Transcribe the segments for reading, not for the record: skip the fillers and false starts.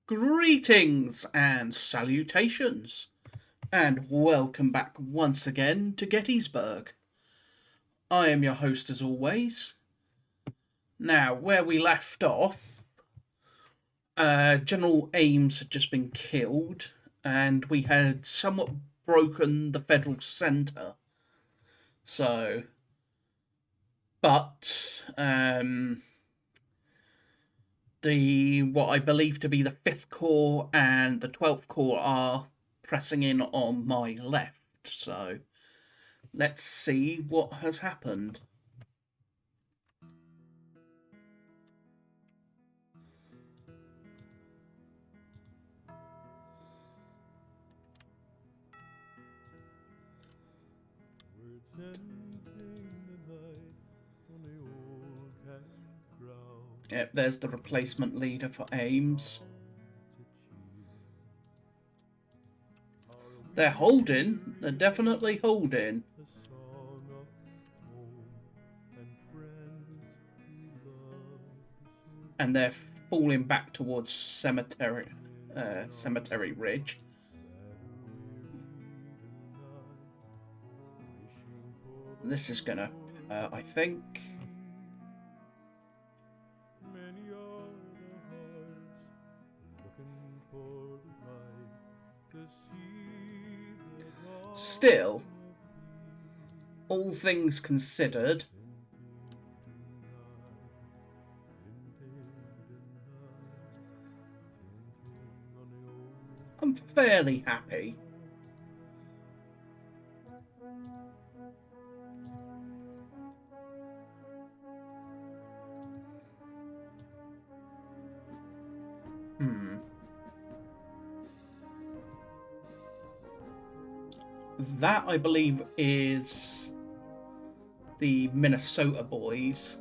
Greetings and salutations, and welcome back once again to Gettysburg. I am your host as always. Now, where we left off, General Ames had just been killed, and we had somewhat broken the Federal centre. But what I believe to be the 5th Corps and the 12th Corps are pressing in on my left. So let's see what has happened. Yep, there's the replacement leader for Ames. They're holding. They're definitely holding. And they're falling back towards Cemetery Ridge. This is gonna, I think. Still, all things considered, I'm fairly happy. That, I believe, is the Minnesota boys.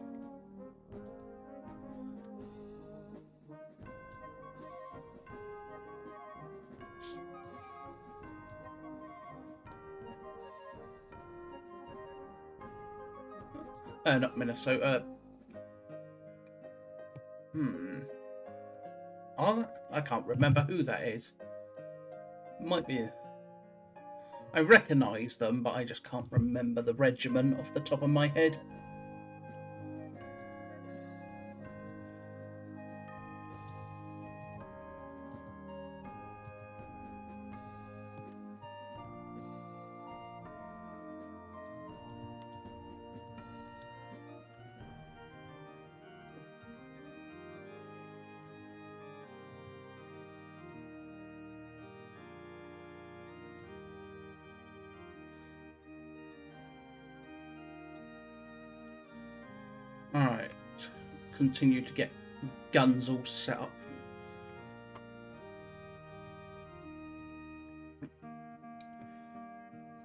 Not Minnesota. I can't remember who that is. Might be. I recognise them, but I just can't remember the regiment off the top of my head. Alright, continue to get guns all set up.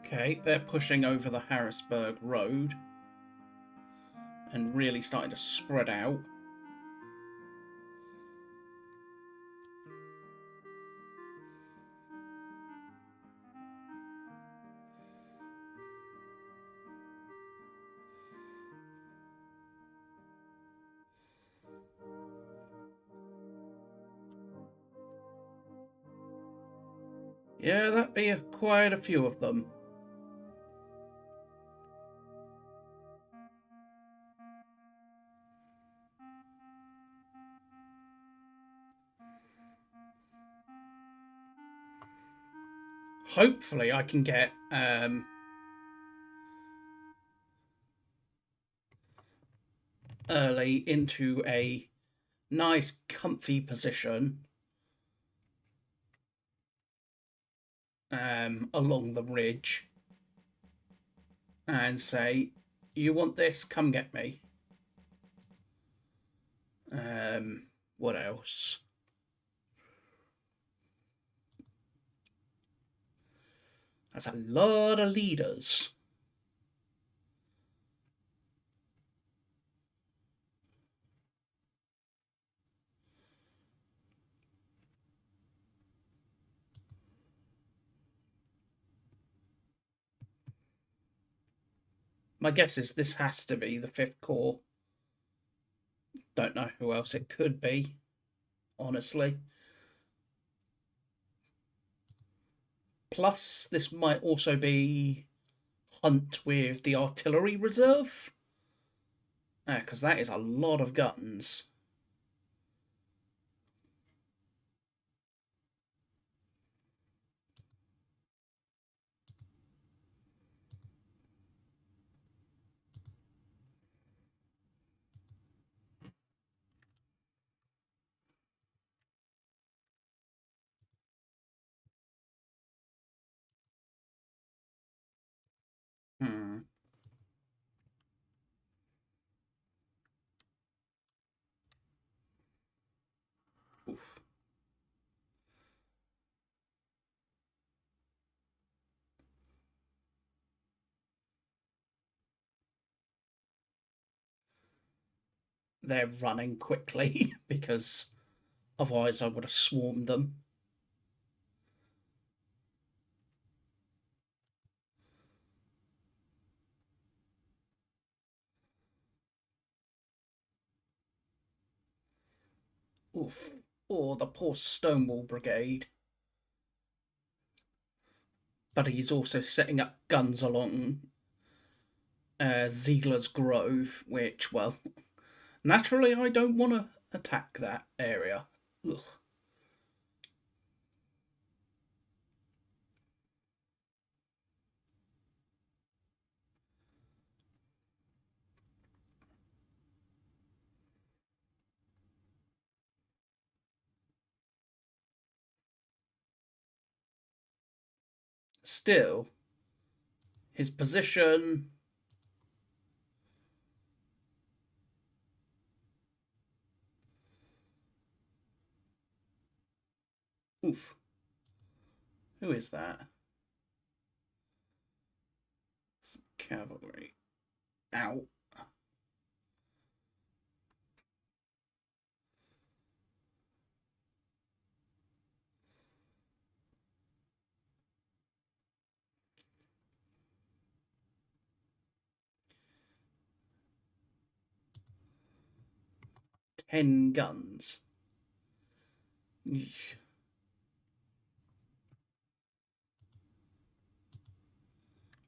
Okay, they're pushing over the Harrisburg Road and really starting to spread out. Yeah, that'd be quite a few of them. Hopefully I can get early into a nice comfy position along the ridge and say, you want this? Come get me. What else? That's a lot of leaders. My guess is this has to be the 5th Corps. Don't know who else it could be, honestly. Plus, this might also be hunt with the artillery reserve, because that is a lot of guns. Hmm. Oof. They're running quickly because otherwise I would have swarmed them. Oof. Or the poor Stonewall Brigade. But he's also setting up guns along Ziegler's Grove, which, well, naturally I don't want to attack that area. Ugh. Still, his position. Oof. Who is that? Some cavalry. Ow. Ten guns. Eesh.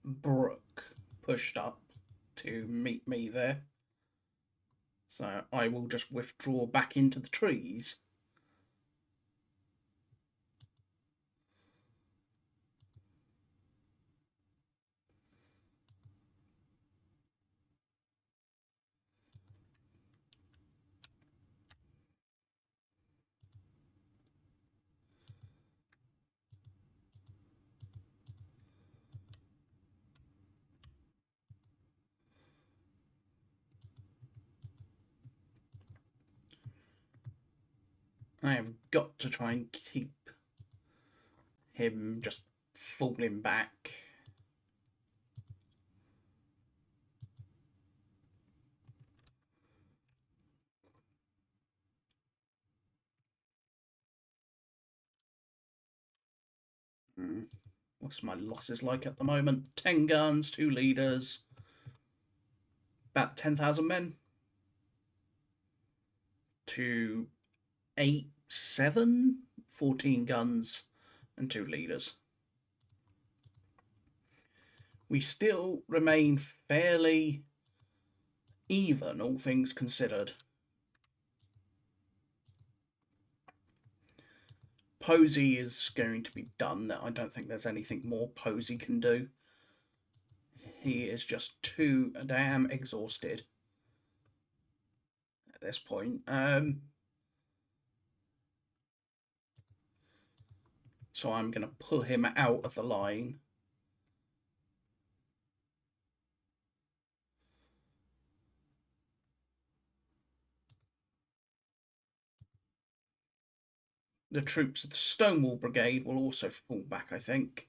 Brooke pushed up to meet me there. So I will just withdraw back into the trees. I have got to try and keep him just falling back. What's my losses like at the moment? 10 guns, 2 leaders, about 10,000 men. To 8, 7, 14 guns, and 2 leaders. We still remain fairly even, all things considered. Posey is going to be done. I don't think there's anything more Posey can do. He is just too damn exhausted at this point. So I'm going to pull him out of the line. The troops of the Stonewall Brigade will also fall back, I think.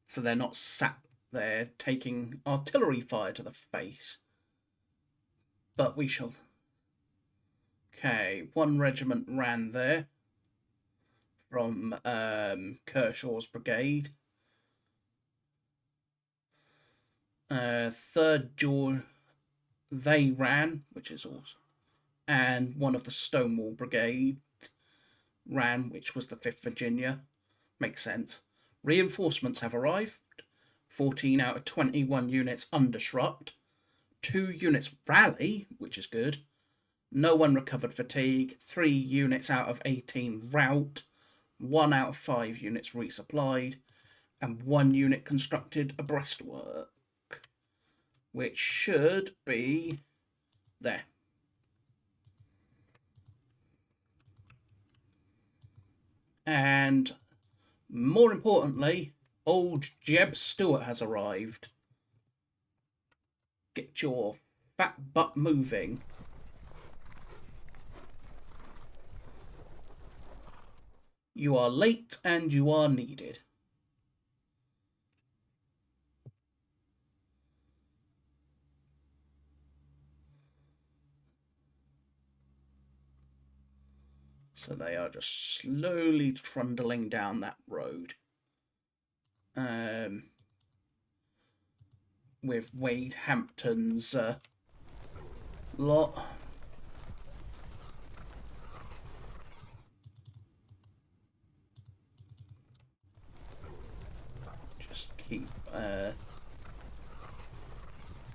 So they're not sat there taking artillery fire to the face. But we shall. Okay, 1 regiment ran there from Kershaw's brigade. 3rd George, they ran, which is awesome. And one of the Stonewall Brigade ran, which was the 5th Virginia. Makes sense. Reinforcements have arrived. 14 out of 21 units undersrupt. 2 units rally, which is good. No one recovered fatigue. 3 units out of 18 rout. 1 out of 5 units resupplied. And 1 unit constructed a breastwork, which should be there. And more importantly, old Jeb Stewart has arrived. Get your fat butt moving. You are late and you are needed. So they are just slowly trundling down that road. With Wade Hampton's lot. Just keep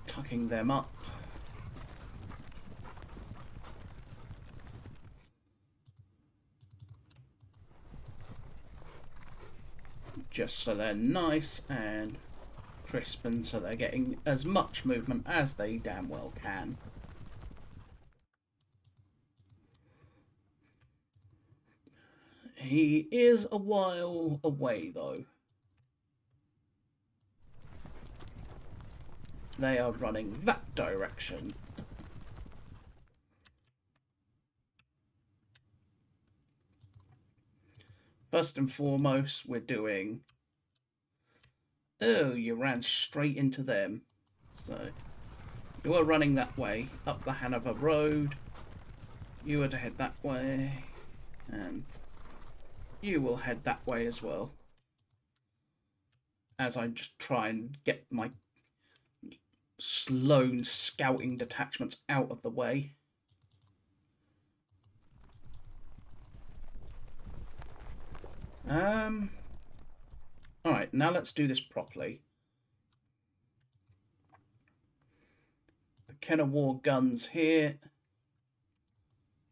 tucking them up. Just so they're nice and crisp, and so they're getting as much movement as they damn well can. He is a while away though. They are running that direction. First and foremost, we're doing... Oh, you ran straight into them. So, you are running that way, up the Hanover Road. You are to head that way. And you will head that way as well. As I just try and get my Sloane scouting detachments out of the way. Alright, now let's do this properly. The Kenner-War guns here.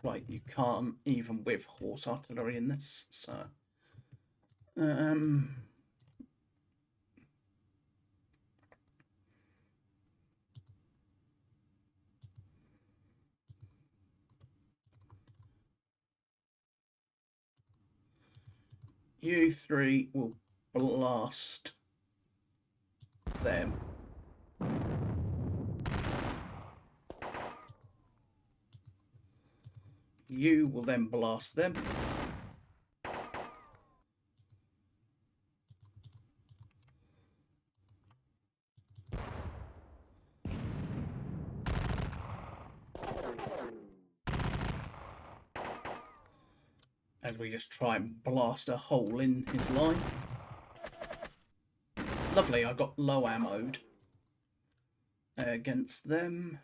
Right, you can't even with horse artillery in this, so... You three will blast them. You will then blast them. As we just try and blast a hole in his line. Lovely, I got low ammoed against them.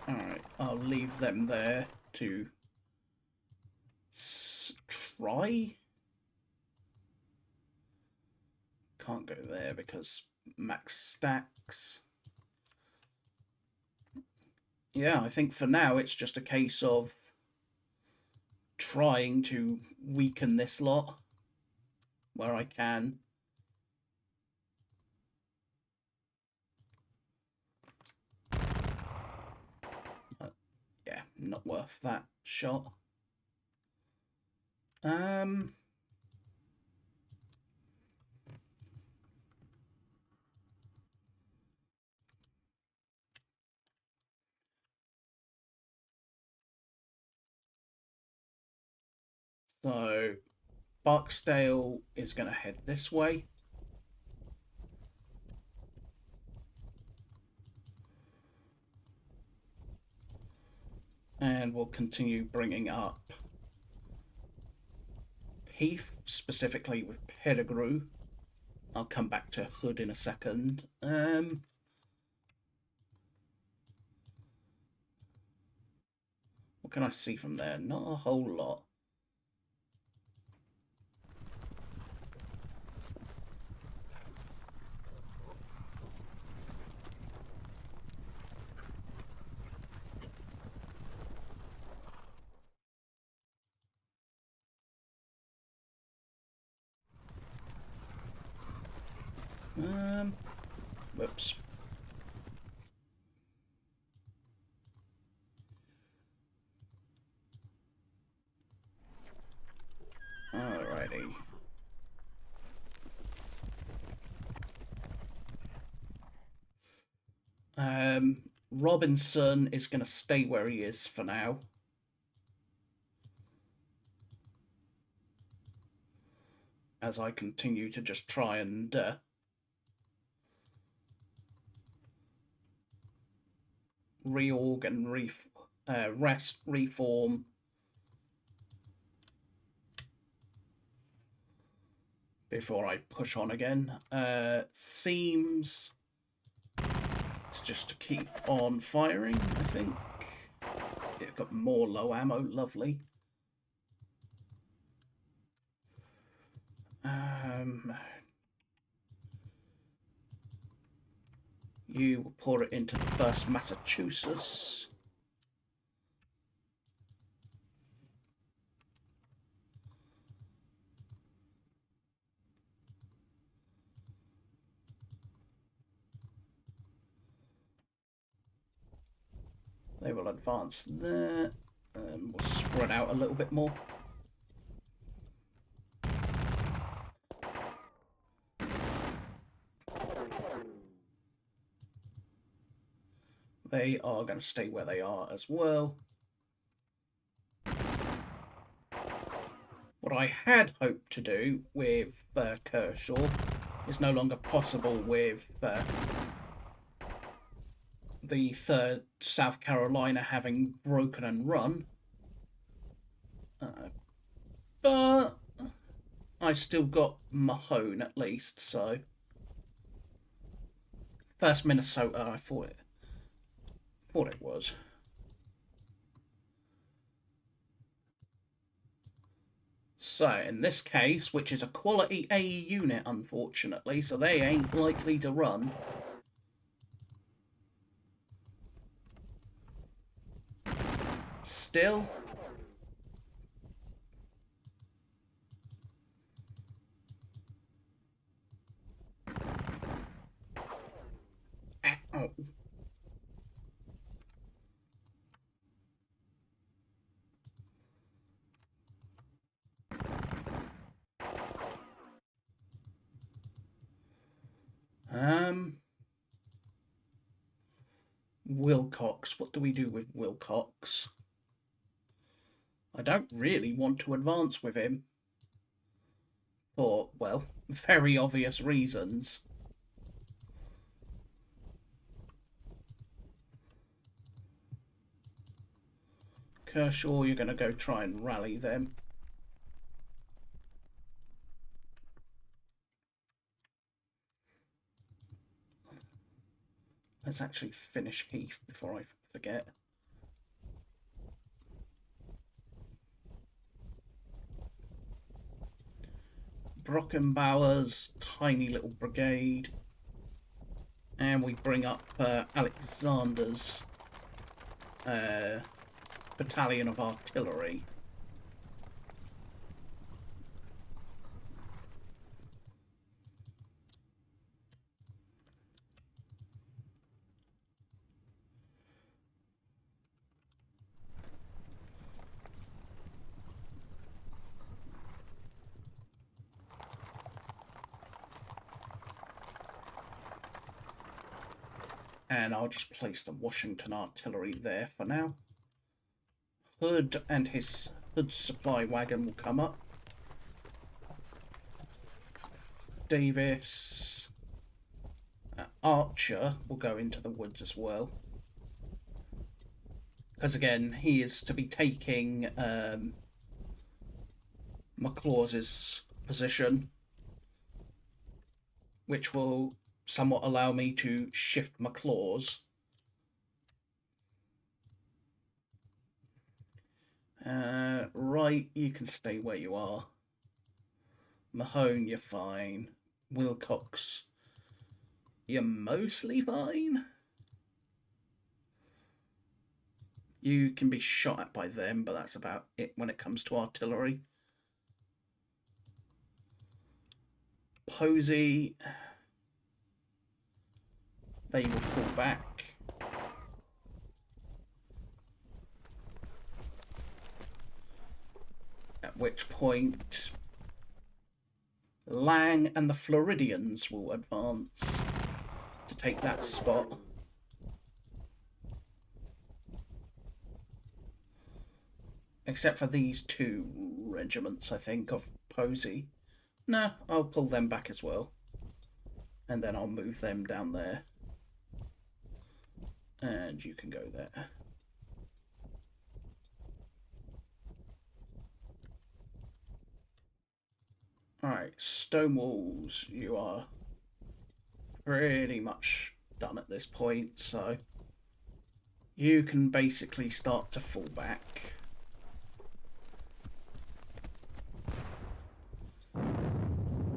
Alright, I'll leave them there to try. Can't go there because max stacks. Yeah, I think for now it's just a case of trying to weaken this lot where I can. Yeah, not worth that shot. So Barksdale is going to head this way. And we'll continue bringing up Heath, specifically with Pettigrew. I'll come back to Hood in a second. What can I see from there? Not a whole lot. Whoops. Alrighty. Robinson is going to stay where he is for now. As I continue to just try and reorg and reform. Before I push on again. Seems it's just to keep on firing, I think. Yeah, got more low ammo, lovely. You will pour it into the 1st Massachusetts. They will advance there. We'll spread out a little bit more. They are going to stay where they are as well. What I had hoped to do with Kershaw is no longer possible with the 3rd South Carolina having broken and run. But I still got Mahone at least, so. 1st Minnesota, I thought it was. So, in this case, which is a quality A unit, unfortunately, so they ain't likely to run. Still. Oh. Wilcox. What do we do with Wilcox? I don't really want to advance with him. For, well, very obvious reasons. Kershaw, you're going to go try and rally them. Let's actually finish Heath before I forget. Brockenbauer's tiny little brigade. And we bring up Alexander's battalion of artillery. And I'll just place the Washington artillery there for now. Hood and his Hood's supply wagon will come up. Davis. Archer will go into the woods as well. Because again, he is to be taking McLaws's position, which will somewhat allow me to shift McLaws. Right, you can stay where you are. Mahone, you're fine. Wilcox, you're mostly fine. You can be shot at by them, but that's about it when it comes to artillery. Posey, they will fall back. At which point Lang and the Floridians will advance to take that spot. Except for these two regiments, I think, of Posey. No, I'll pull them back as well. And then I'll move them down there. And you can go there. Alright, Stonewalls, you are pretty much done at this point, so you can basically start to fall back.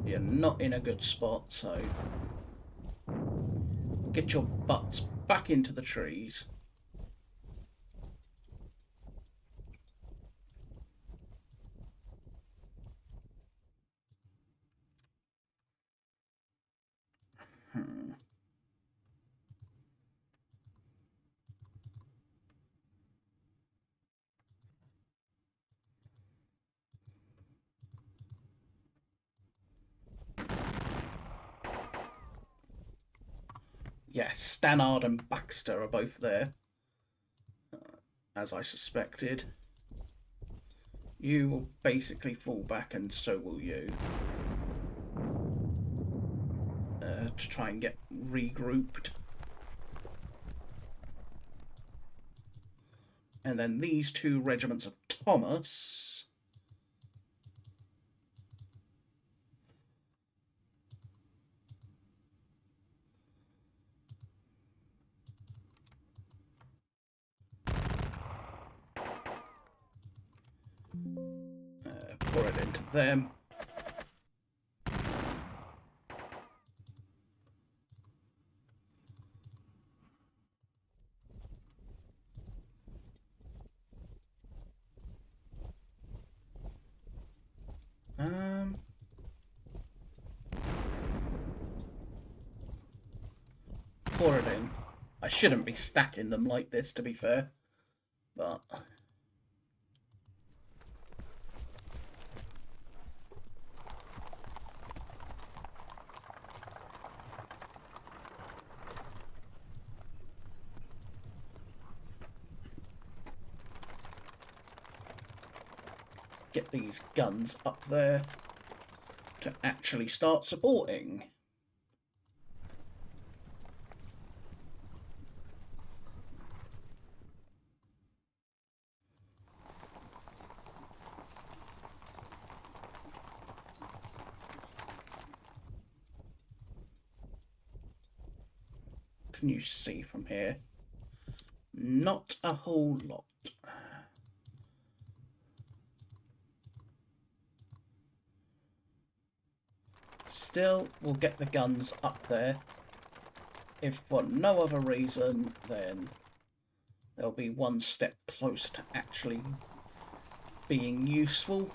You're not in a good spot, so get your butts back into the trees. Yes, Stannard and Baxter are both there, as I suspected. You will basically fall back, and so will you. To try and get regrouped. And then these two regiments of Thomas pour it into them. Pour it in. I shouldn't be stacking them like this, to be fair, but get these guns up there to actually start supporting. Can you see from here? Not a whole lot. Still, we'll get the guns up there. If for no other reason, then they'll be one step closer to actually being useful.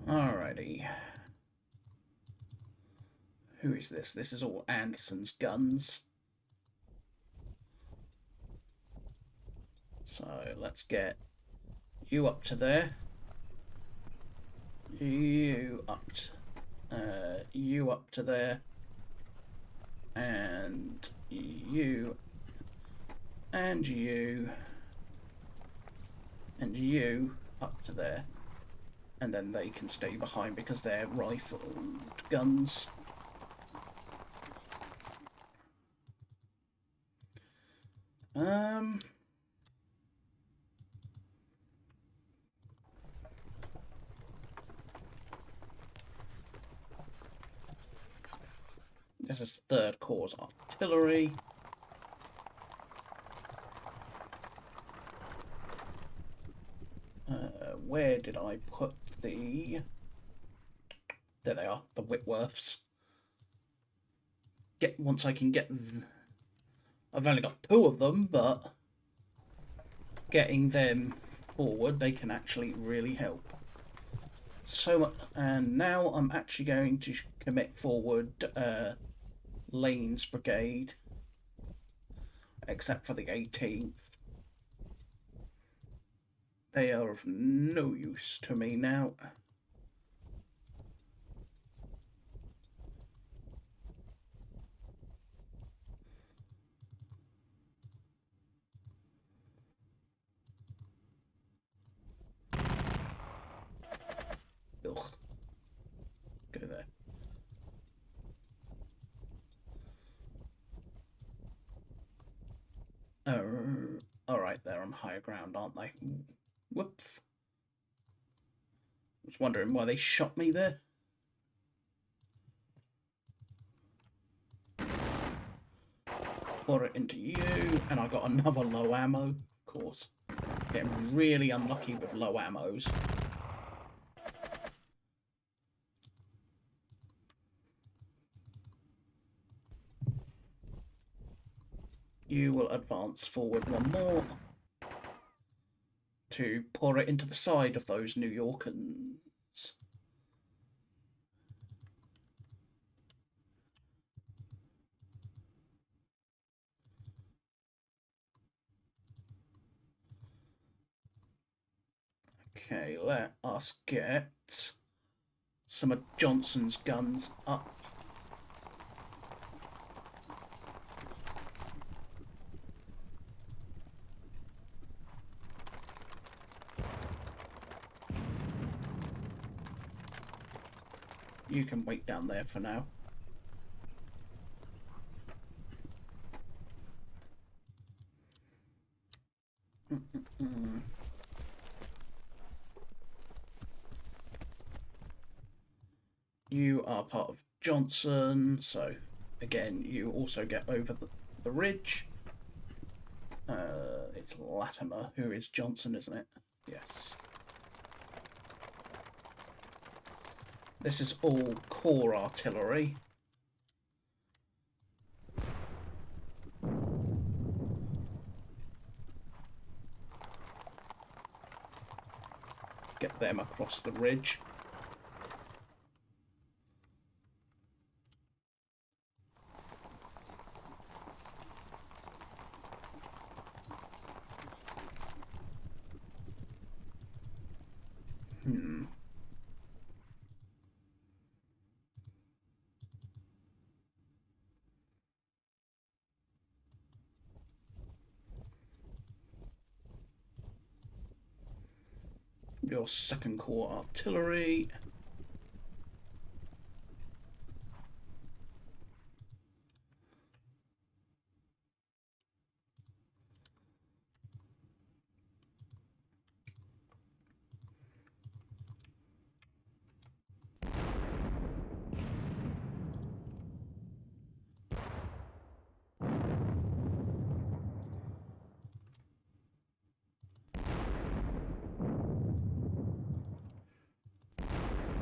Alrighty. Who is this? This is all Anderson's guns. So let's get you up to there. You up to there. And you. And you. And you up to there. And then they can stay behind because they're rifled guns. This is 3rd Corps artillery. Where did I put the... There they are, the Whitworths. Once I can get... I've only got 2 of them, but getting them forward, they can actually really help. So much, and now I'm actually going to commit forward Lane's brigade, except for the 18th. They are of no use to me now. Ugh. Go there. Alright, they're on higher ground, aren't they? Whoops. I was wondering why they shot me there. Pour it into you, and I got another low ammo, of course. Getting really unlucky with low ammos. You will advance forward 1 more to pour it into the side of those New Yorkers. Okay, let us get some of Johnson's guns up. You can wait down there for now. You are part of Johnson, so again, you also get over the ridge. It's Latimer who is Johnson, isn't it? Yes. This is all Corps artillery. Get them across the ridge. Your 2nd Corps artillery.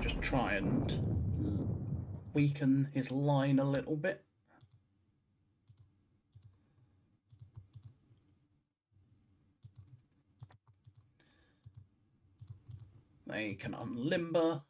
Just try and weaken his line a little bit. They can unlimber.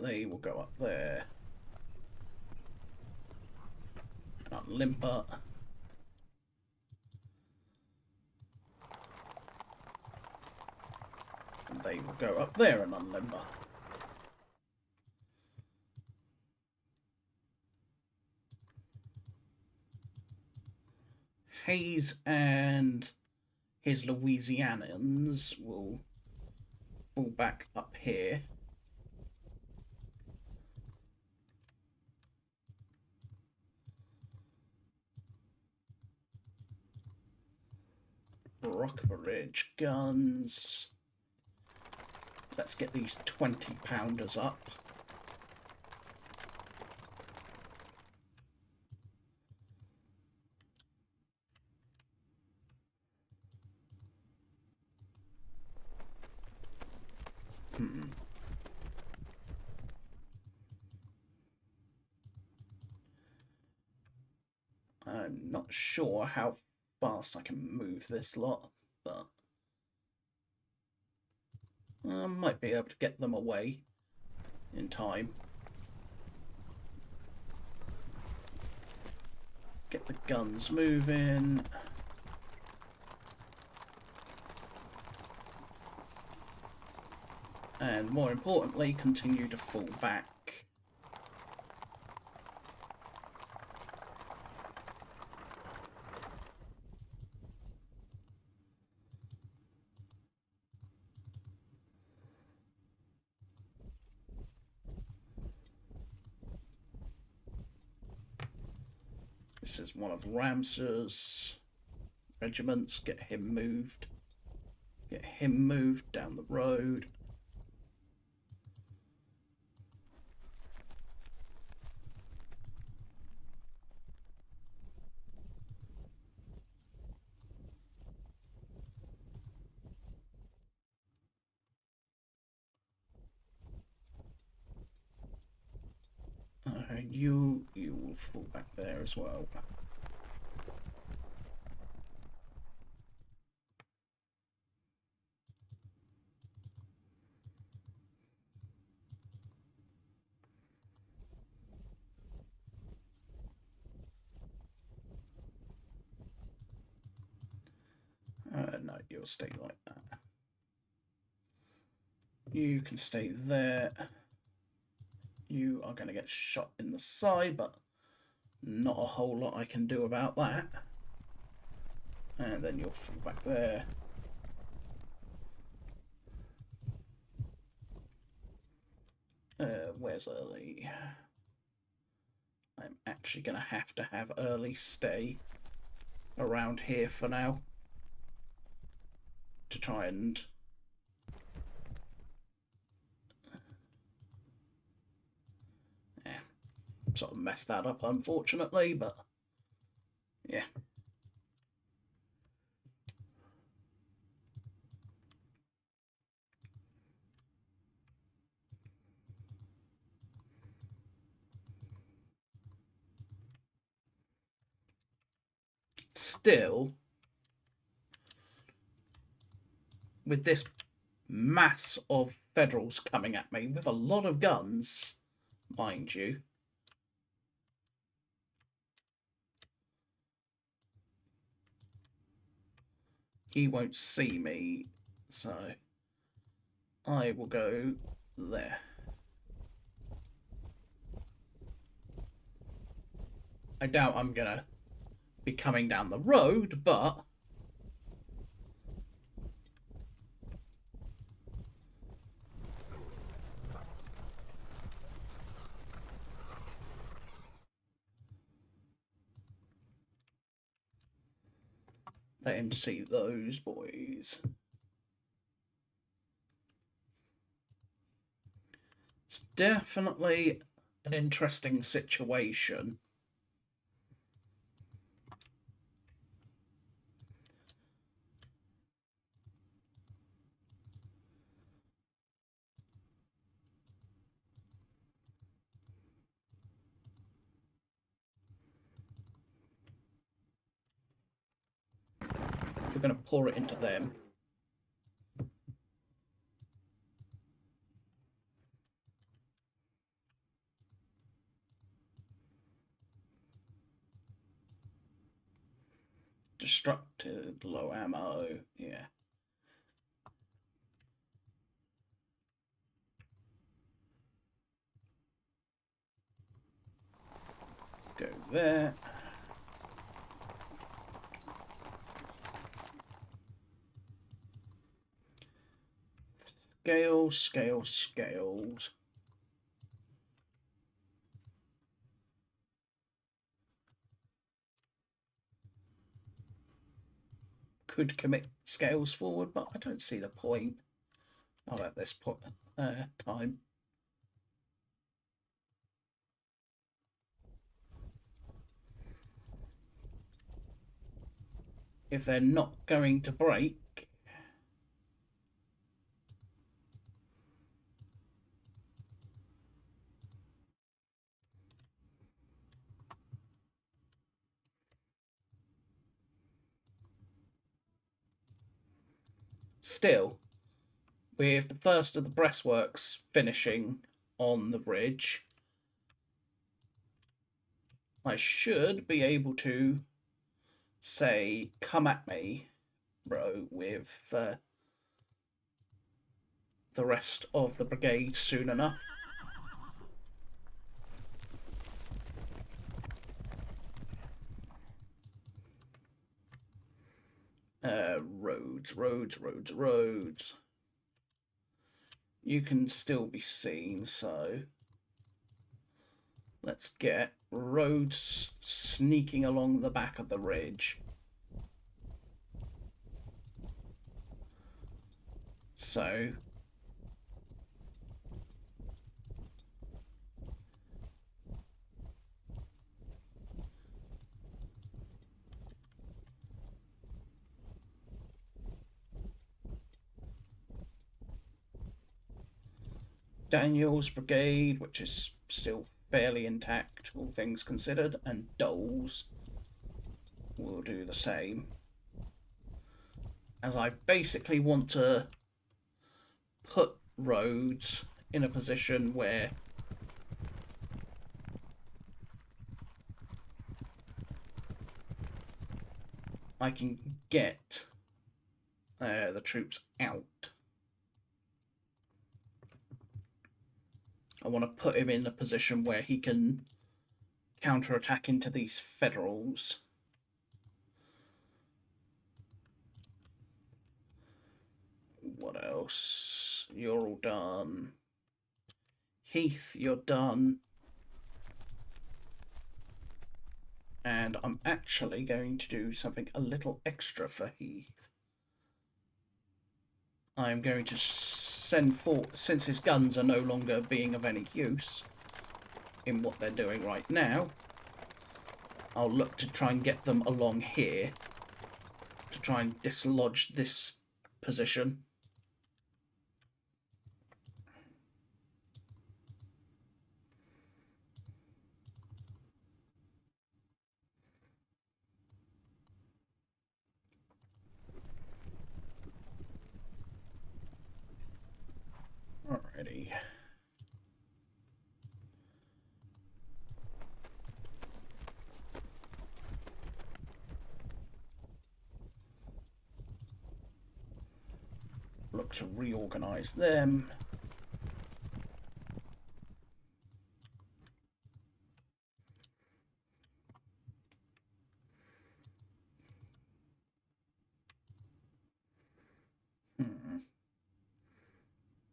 They will go up there. Unlimber. And they will go up there and unlimber. Hayes and his Louisianans will fall back up here. Rockbridge guns. Let's get these 20-pounders up. I'm not sure how fast I can move this lot, but I might be able to get them away in time. Get the guns moving. And more importantly, continue to fall back. This is one of Ramsar's regiments. Get him moved. Get him moved down the road. You will fall back there as well. No, you'll stay like that. You can stay there. You are going to get shot in the side, but not a whole lot I can do about that. And then you'll fall back there. Where's Early? I'm actually going to have Early stay around here for now to try and sort of mess that up, unfortunately, but yeah. Still, with this mass of Federals coming at me with a lot of guns, mind you, he won't see me, so I will go there. I doubt I'm gonna be coming down the road, but let him see those boys. It's definitely an interesting situation. We're going to pour it into them. Self-destructed, low ammo, yeah. Go there. Scales, scales, scales. Could commit scales forward, but I don't see the point. Not at this point, time. If they're not going to break, still, with the first of the breastworks finishing on the ridge, I should be able to say, come at me, bro, with the rest of the brigade soon enough. Roads, roads, roads, roads. You can still be seen, so let's get roads sneaking along the back of the ridge. So Daniel's brigade, which is still fairly intact, all things considered, and Dole's will do the same. As I basically want to put Rhodes in a position where I can get the troops out. I want to put him in a position where he can counterattack into these Federals. What else? You're all done. Heath, you're done. And I'm actually going to do something a little extra for Heath. I'm going to send forth, since his guns are no longer being of any use in what they're doing right now, I'll look to try and get them along here to try and dislodge this position. Alrighty. Look to reorganize them.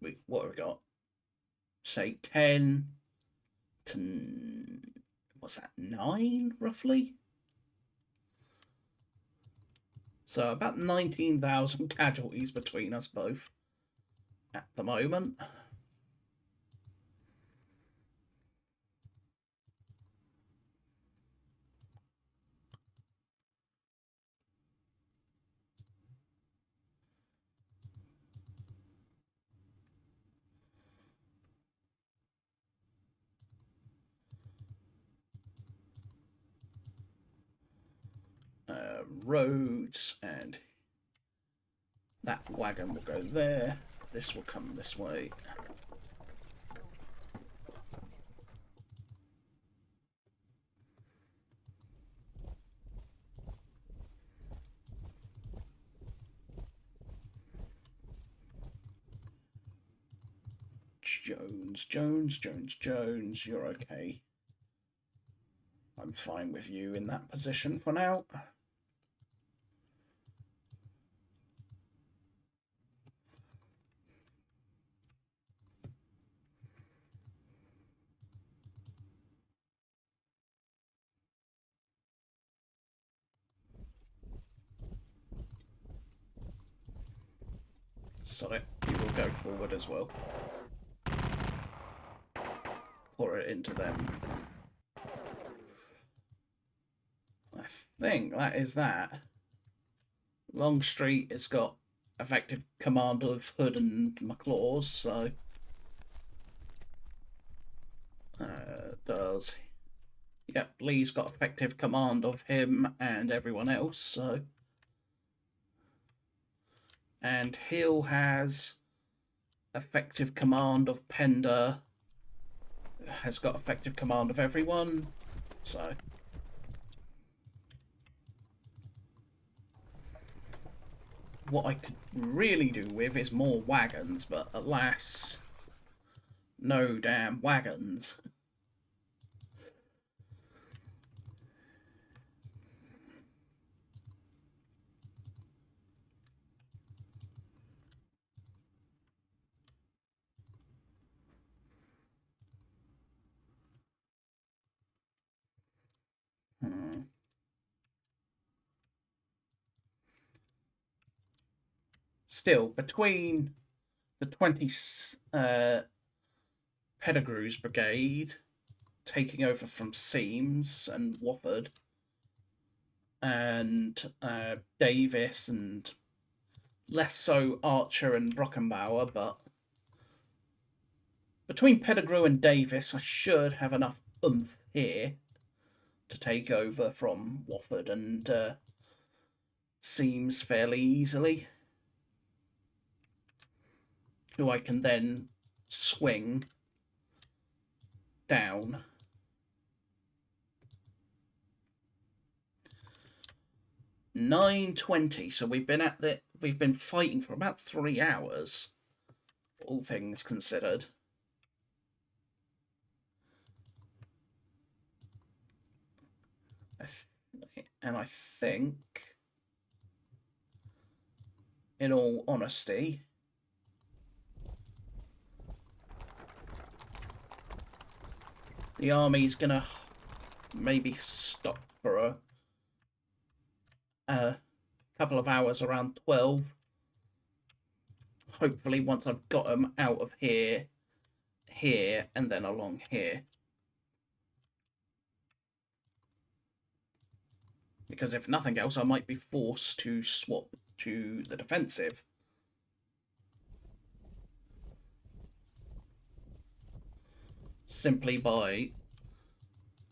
Wait, what have we got? Say 10 to, what's that, 9 roughly? So about 19,000 casualties between us both at the moment. Roads, and that wagon will go there. This will come this way. Jones, you're okay. I'm fine with you in that position for now. Sorry, you will go forward as well. Pour it into them. I think that is that. Longstreet has got effective command of Hood and McLaws, so does. Yep, Lee's got effective command of him and everyone else, so. And Hill has effective command of Pender, has got effective command of everyone, so. What I could really do with is more wagons, but alas, no damn wagons. Still, between the 20 Pettigrew's brigade taking over from Seames and Wofford, and Davis, and less so Archer and Brockenbauer, but between Pettigrew and Davis, I should have enough oomph here to take over from Wofford and Seames fairly easily, who I can then swing down. $9.20. So we've been fighting for about 3 hours, all things considered. And I think, in all honesty, the army's gonna maybe stop for a couple of hours around 12. Hopefully, once I've got them out of here, and then along here. Because if nothing else, I might be forced to swap to the defensive. Simply by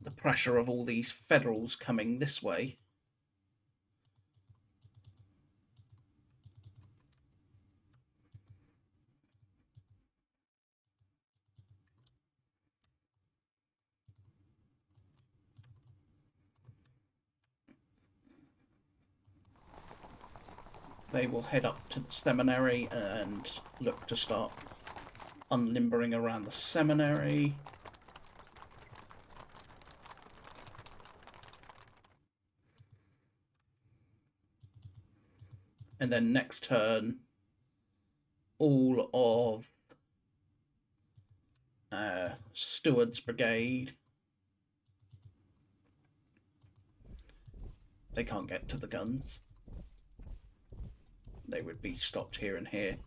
the pressure of all these Federals coming this way. They will head up to the seminary and look to start unlimbering around the seminary. And then next turn, all of Stewart's brigade. They can't get to the guns. They would be stopped here and here.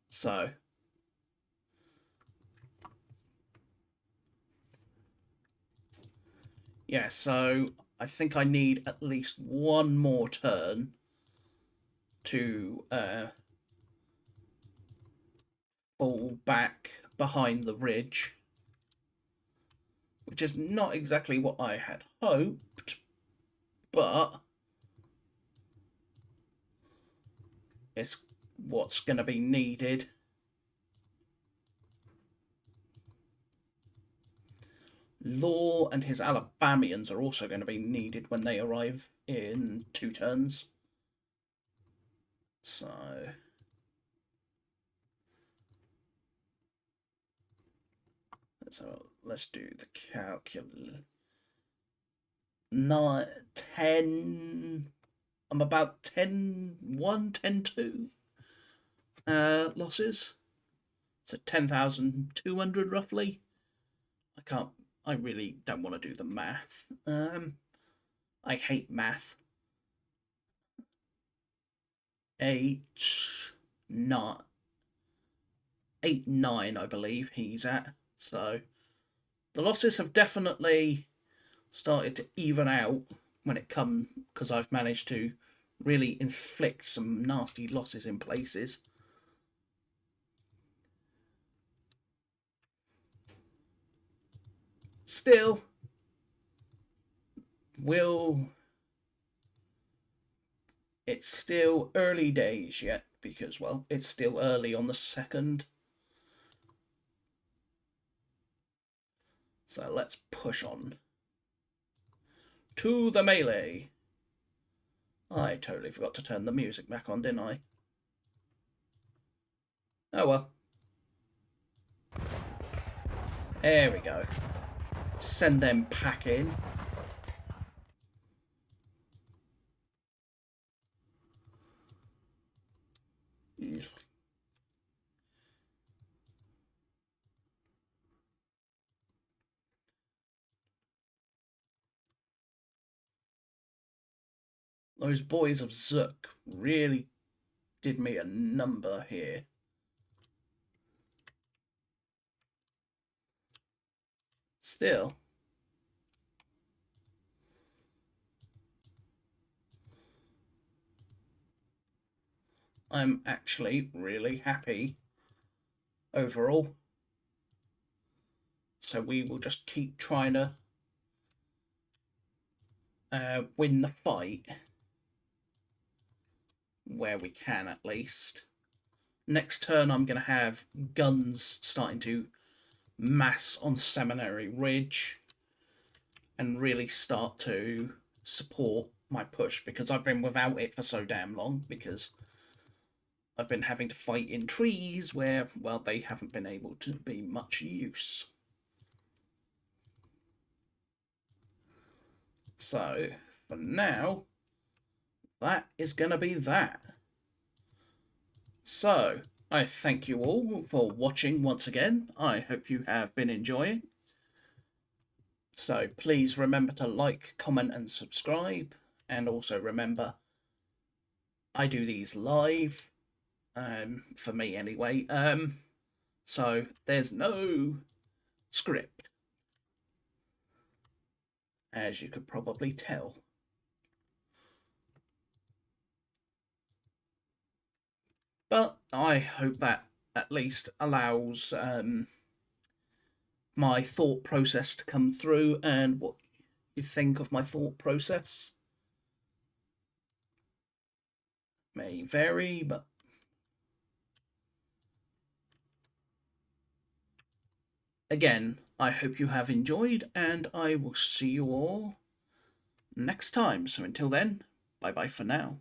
So yeah, so I think I need at least one more turn to fall back behind the ridge, which is not exactly what I had hoped, but it's what's going to be needed. Law and his Alabamians are also going to be needed when they arrive in 2 turns. So So let's do the calculus. 9, 10. I'm about 10-1, 10-2 losses. So 10,200 roughly. I really don't want to do the math. I hate math. 8, 9, I believe he's at. So the losses have definitely started to even out when it comes, because I've managed to really inflict some nasty losses in places. Still, it's still early days yet, because, well, it's still early on the 2nd. So let's push on to the melee. I totally forgot to turn the music back on, didn't I? Oh well. There we go. Send them packing. Those boys of Zook really did me a number here. Still, I'm actually really happy overall. So we will just keep trying to win the fight where we can, at least. Next turn, I'm going to have guns starting to mass on Seminary Ridge and really start to support my push, because I've been without it for so damn long, because I've been having to fight in trees where, well, they haven't been able to be much use. So, for now, that is going to be that. So, I thank you all for watching once again. I hope you have been enjoying. So, please remember to like, comment, and subscribe. And also remember, I do these live, for me anyway. So, there's no script, as you could probably tell. But I hope that at least allows my thought process to come through, and what you think of my thought process may vary, but again, I hope you have enjoyed, and I will see you all next time. So until then, bye bye for now.